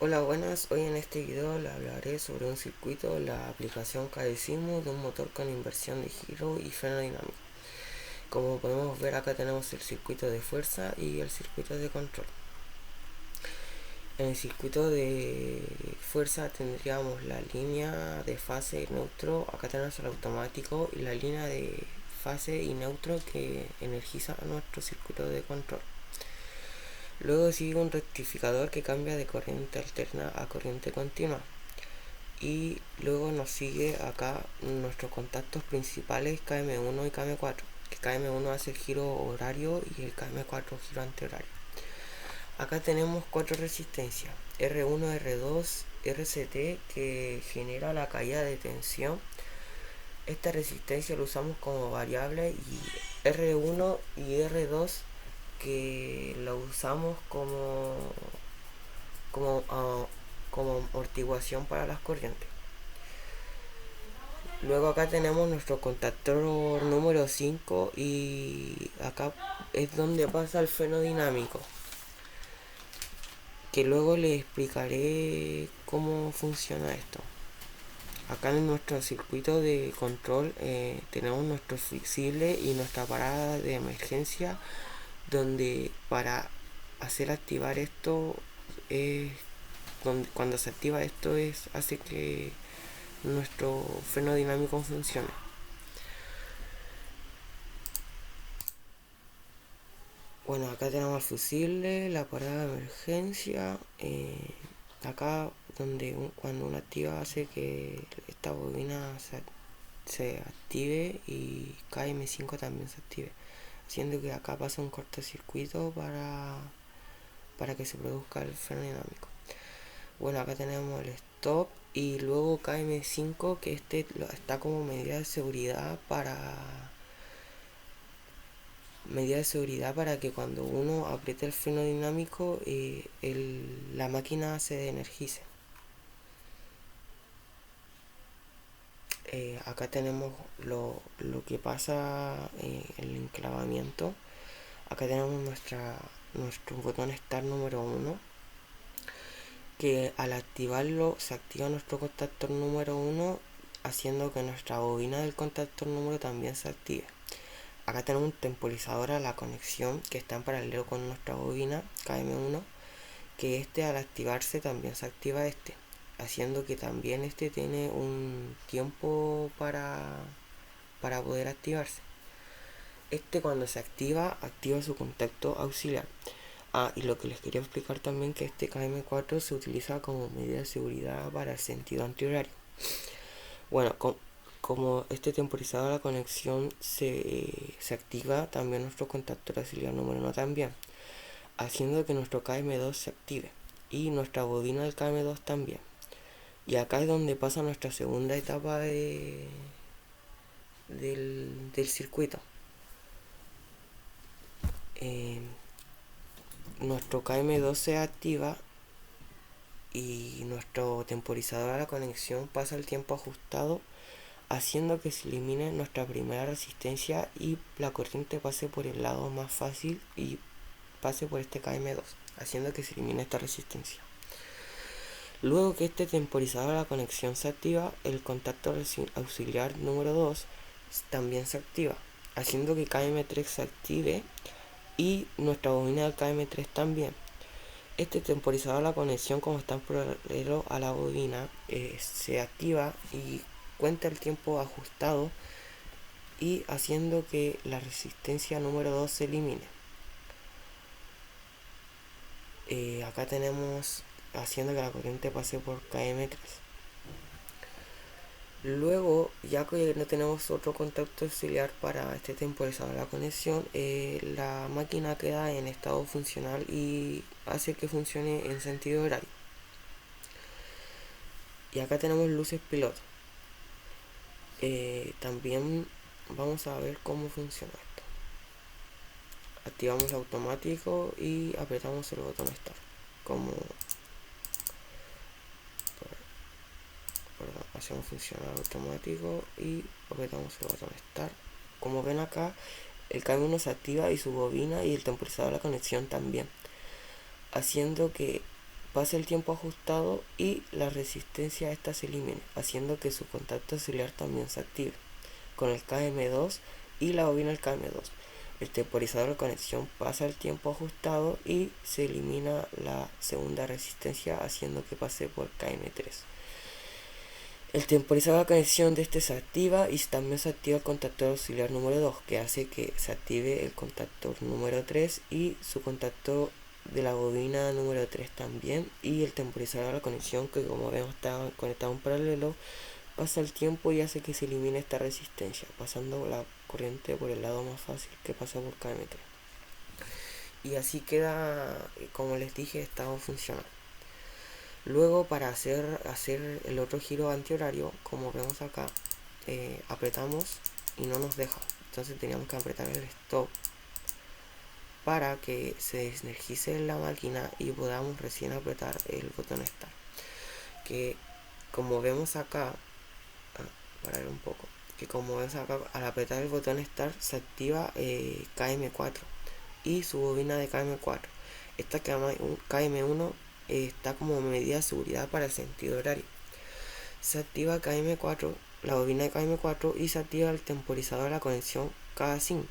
Hola, buenas. Hoy en este video le hablaré sobre un circuito, la aplicación KDeCimo de un motor con inversión de giro y freno dinámico. Como podemos ver, acá tenemos el circuito de fuerza y el circuito de control. En el circuito de fuerza tendríamos la línea de fase y neutro. Acá tenemos el automático y la línea de fase y neutro que energiza nuestro circuito de control. Luego sigue un rectificador que cambia de corriente alterna a corriente continua. Y luego nos sigue acá nuestros contactos principales KM1 y KM4, que KM1 hace el giro horario y el KM4 giro antihorario. Acá tenemos cuatro resistencias: R1, R2, RCT, que genera la caída de tensión. Esta resistencia lo usamos como variable, y R1 y R2 que lo usamos como, uh, como amortiguación para las corrientes. Luego acá tenemos nuestro contactor número 5 y acá es donde pasa el freno dinámico, que luego les explicaré cómo funciona esto. Acá en nuestro circuito de control tenemos nuestro fusible y nuestra parada de emergencia, donde para hacer activar esto es cuando se activa esto hace que nuestro freno dinámico funcione. Bueno, acá tenemos el fusible, la parada de emergencia. Acá donde cuando uno activa hace que esta bobina se active y KM5 también se active, haciendo que acá pasa un cortocircuito para que se produzca el freno dinámico. Bueno, acá tenemos el stop y luego KM5, que está como medida de seguridad para que cuando uno apriete el freno dinámico la máquina se energice. Acá tenemos lo que pasa en el enclavamiento. Acá tenemos nuestro botón start número 1, que al activarlo se activa nuestro contactor número 1, haciendo que nuestra bobina del contactor número también se active. Acá tenemos un temporizador a la conexión que está en paralelo con nuestra bobina KM1, que al activarse también se activa haciendo que también tiene un tiempo para poder activarse. Cuando se activa su contacto auxiliar. Y lo que les quería explicar también, que KM4 se utiliza como medida de seguridad para el sentido antihorario. Bueno, como este temporizador de la conexión se activa, también nuestro contactor auxiliar número 1 también, haciendo que nuestro KM2 se active y nuestra bobina del KM2 también. Y acá es donde pasa nuestra segunda etapa del circuito. Nuestro KM2 se activa y nuestro temporizador a la conexión pasa el tiempo ajustado, haciendo que se elimine nuestra primera resistencia y la corriente pase por el lado más fácil y pase por KM2, haciendo que se elimine esta resistencia. Luego que temporizador a la conexión se activa, el contacto auxiliar número 2 también se activa, haciendo que KM3 se active y nuestra bobina del KM3 también. Temporizador a la conexión, como está en paralelo a la bobina, se activa y cuenta el tiempo ajustado, y haciendo que la resistencia número 2 se elimine. Acá tenemos haciendo que la corriente pase por KM3. Luego, ya que no tenemos otro contacto auxiliar para temporizador de la conexión, la máquina queda en estado funcional y hace que funcione en sentido horario. Y acá tenemos luces piloto. También vamos a ver cómo funciona esto. Activamos el automático y apretamos el botón start, como hacemos funcionar automático y apretamos el botón start. Como ven acá, el KM1 se activa y su bobina y el temporizador de la conexión también, haciendo que pase el tiempo ajustado y la resistencia a esta se elimine, haciendo que su contacto auxiliar también se active con el KM2 y la bobina del KM2. El temporizador de conexión pasa el tiempo ajustado y se elimina la segunda resistencia, haciendo que pase por KM3. El temporizador de conexión de este se activa y también se activa el contactor auxiliar número 2, que hace que se active el contactor número 3 y su contacto de la bobina número 3 también, y el temporizador de conexión, que como vemos está conectado en paralelo, pasa el tiempo y hace que se elimine esta resistencia, pasando la corriente por el lado más fácil, que pasa por KM3. Y así queda, como les dije, estaba funcionando. Luego, para hacer el otro giro antihorario, como vemos acá, apretamos y no nos deja. Entonces teníamos que apretar el stop para que se desenergice la máquina y podamos recién apretar el botón start. Que como vemos acá, para ver un poco, que como vemos acá, al apretar el botón start se activa KM4 y su bobina de KM4. Esta KM1 está como medida de seguridad para el sentido horario. Se activa KM4, la bobina de KM4, y se activa el temporizador de la conexión K5,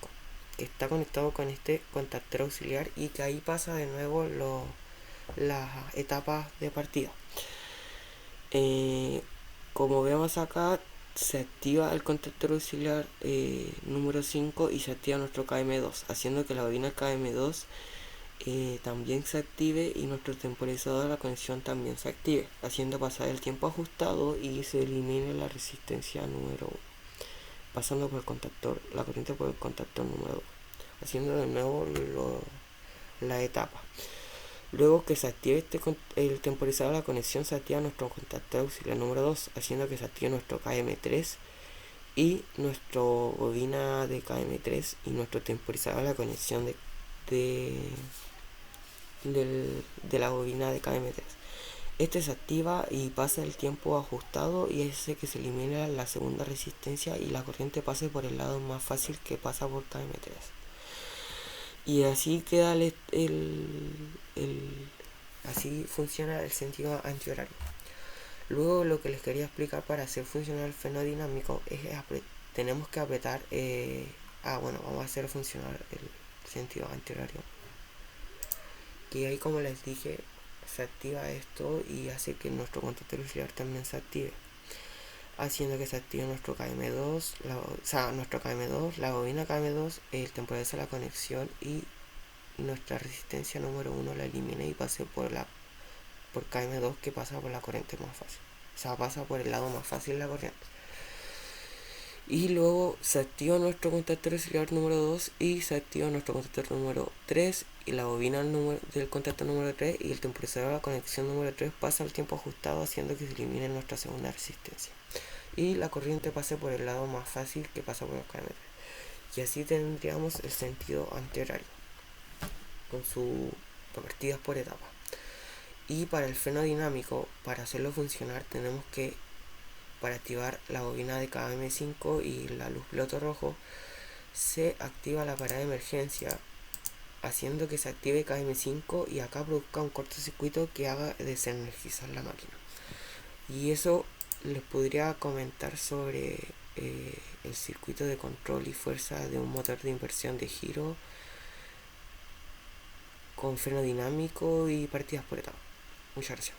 que está conectado con este contactor auxiliar, y que ahí pasa de nuevo las etapas de partida. Como vemos acá, se activa el contactor auxiliar número 5 y se activa nuestro KM2, haciendo que la bobina KM2 también se active y nuestro temporizador de la conexión también se active, haciendo pasar el tiempo ajustado y se elimine la resistencia número 1, pasando por el contactor, la corriente por el contactor número 2, haciendo de nuevo la etapa. Luego que se active el temporizador de la conexión, se activa nuestro contactor auxiliar número 2, haciendo que se active nuestro KM3 y nuestro bobina de KM3 y nuestro temporizador de la conexión de la bobina de KM3. Este se activa y pasa el tiempo ajustado y hace que se elimine la segunda resistencia y la corriente pase por el lado más fácil, que pasa por KM3. Y así queda así funciona el sentido antihorario. Luego, lo que les quería explicar para hacer funcionar el freno dinámico es tenemos que apretar vamos a hacer funcionar el sentido antihorario, que ahí, como les dije, se activa esto y hace que nuestro contactor auxiliar también se active, haciendo que se active nuestro KM2, la bobina KM2, el temporizador de la conexión, y nuestra resistencia número 1 la elimine y pase por KM2, que pasa por la corriente más fácil. O sea, pasa por el lado más fácil de la corriente. Y luego se activa nuestro contactor auxiliar número 2 y se activa nuestro contactor número 3 y la bobina del contactor número 3 y el temporizador de la conexión número 3 pasa el tiempo ajustado, haciendo que se elimine nuestra segunda resistencia y la corriente pase por el lado más fácil, que pasa por el KM3. Y así tendríamos el sentido antihorario con sus partidas por etapa. Y para el freno dinámico, para hacerlo funcionar, tenemos que, para activar la bobina de KM5 y la luz piloto rojo, se activa la parada de emergencia, haciendo que se active KM5 y acá produzca un cortocircuito que haga desenergizar la máquina. Y eso les podría comentar sobre el circuito de control y fuerza de un motor de inversión de giro con freno dinámico y partidas por etapa. Muchas gracias.